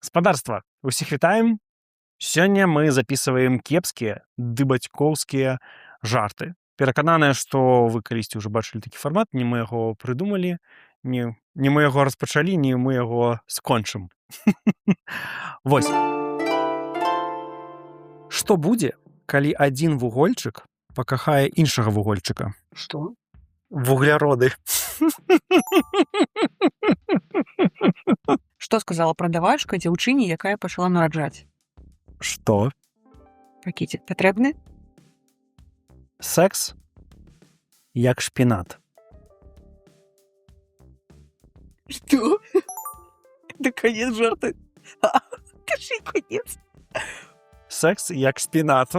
Спадарства, усіх вітаем. Сёння мы записываем кепскія ды бацькоўскія жарты. Перакананая, што вы калісьці ўжо бачылі такі фармат, не мы яго прыдумалі, не мы яго распачалі, не мы яго скончым. Вось. Што будзе, калі адзін вугольчык пакахае іншага вугольчыка? Што? Вугляроды. Што сказала прадавачка дзяўчыне, якая пачала нараджаць? Што? Пакіце патрэбны? Секс як шпінат. Што? Да конец жарта. Кажы конец. Секс як шпінат.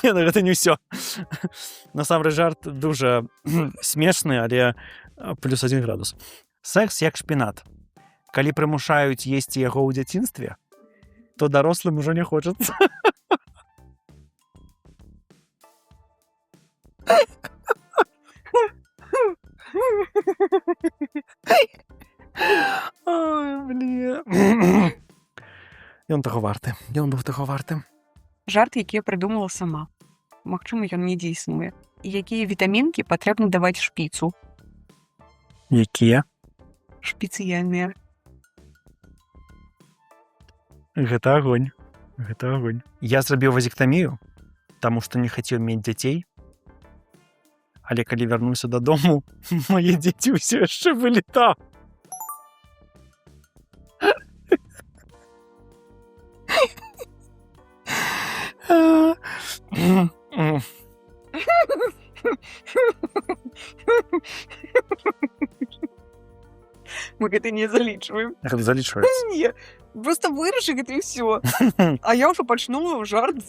Не, ну гэта не ўсё. Насамрэч жарт дуже смешны, але плюс 1 градус. Секс як шпінат. Калі прымушаюць есці яго ў дзяцінстве, то дарослым ужо не хочацца. Ой, блин. Ён таго варты. Ён быў таго варты. Жарт, які я прыдумала сама. Магчыма, ён недзе існуе. І якія вітамінкі патрэбна даваць шпіцу? Якія? Спецыяльныя. Гэта агонь. Гэта агонь. Я зрабіў вазектамію, таму што не хацеў мець дзяцей. Але калі вярнуўся дадому, мае дзеці ўсё яшчэ былі там. Мы гэта не залічваем. Гэта залічваецца. Не, просто вырашы гэта і ўсё. А я ўжо пачнула жарт.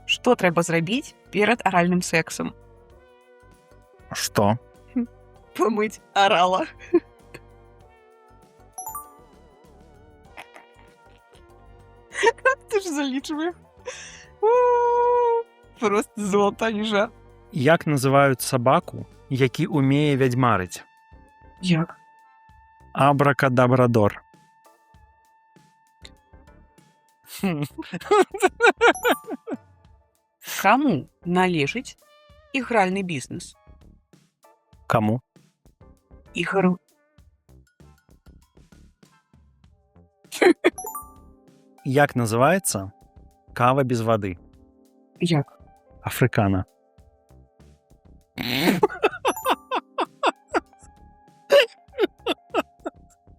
Што трэба зрабіць перад аральным сексам? Што? Памыць арала. Как ты ж залічваеш? Просто золотані жарт. Як называюць сабаку, які умее вядзьмарыць? Як? Абракадабрадор. Каму належыць ігральны бізнес? Каму? Ігору. Як называецца кава без вады? Як? Афрыкана.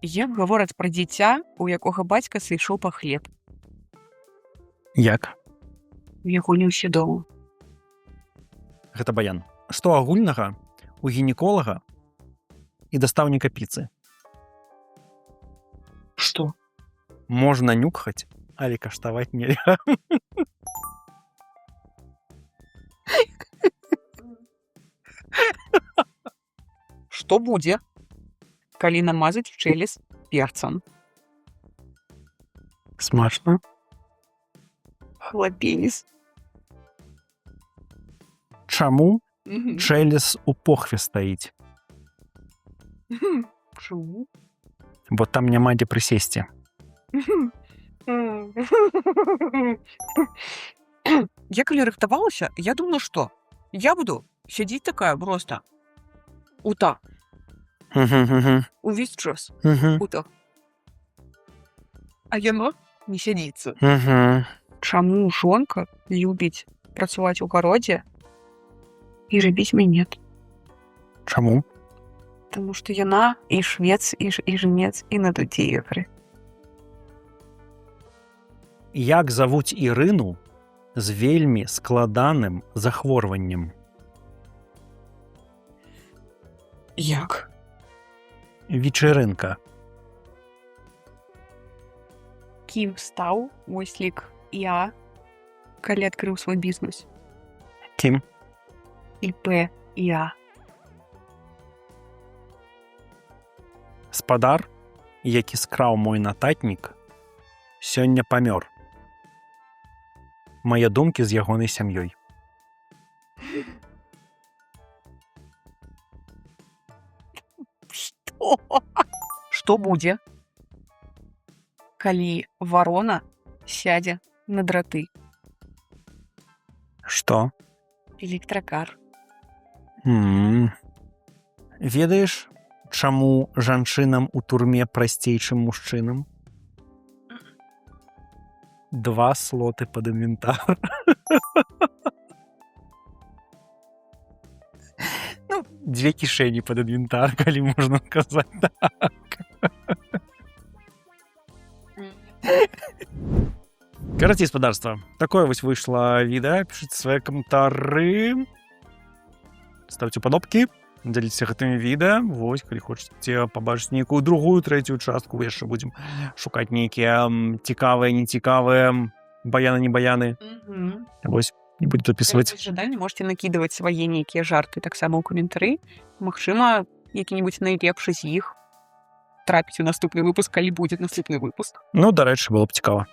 Як гавораць пра дзіця, у якога бацька сышоў па хлеб? Як? У яго не ўсе дома. Гэта баян. Што агульнага у гінеколага і дастаўніка піцы? Што? Можна нюхаць, але каштаваць нельга. Што будзе, калі намазаць чэлюсть перцам? Смачна. Хлапеніс. Чаму чэлюс у похве стаіць? Чаму? Бо там няма дзе прысесці. Я калі рыхтавалася, я думала, што я буду сядзець такая проста. Ута. Увесь час. Ута. А яно не сядзіцца. Чаму жонка любіць працаваць у гародзе і рабіць мінет? Чаму? Таму што яна і швец, і жнец, і на дуце ігры. Як завуць Ірыну з вельмі складаным захворваннем? Як? Вечерынка. Кім стаў Вослік я, калі адкрыў свой бізнес? Кім? ІП я. Спадар, які скраў мой нататнік, сёння памёр. Мае думкі з ягонай сям'ёй. Што? Што будзе, Калі варона сядзе на драты. Што? Электракар. Ведаеш, чаму жанчынам у турме прасцей, чым мужчынам? 2 слоты пад інвентар. Ну, 2 кішэні пад інвентар, калі можна сказаць так. Карацей, гаспадарства, такое вось выйшла відэа. Пішыце свае каментары, ставце падобкі, дзяліцеся гэтымі відэа. Вось, калі хочаце пабачыць нейкую другую, трэцюю частку, яшчэ будзем шукаць нейкія цікавыя, нецікавыя баяны, не баяны. Вось, і буду записываць. Жаданне можете накідаваць свае нейкія жарты таксама ў каментары. Магчыма, які-небудзь найлепшы з іх трапіць у наступны выпуск, калі будзе наступны выпуск. Ну, дарэчы, было б цікава.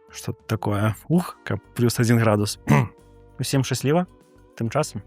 Что-то такое. Ух, как +1 градус. Усім шчасліва. Тым часам.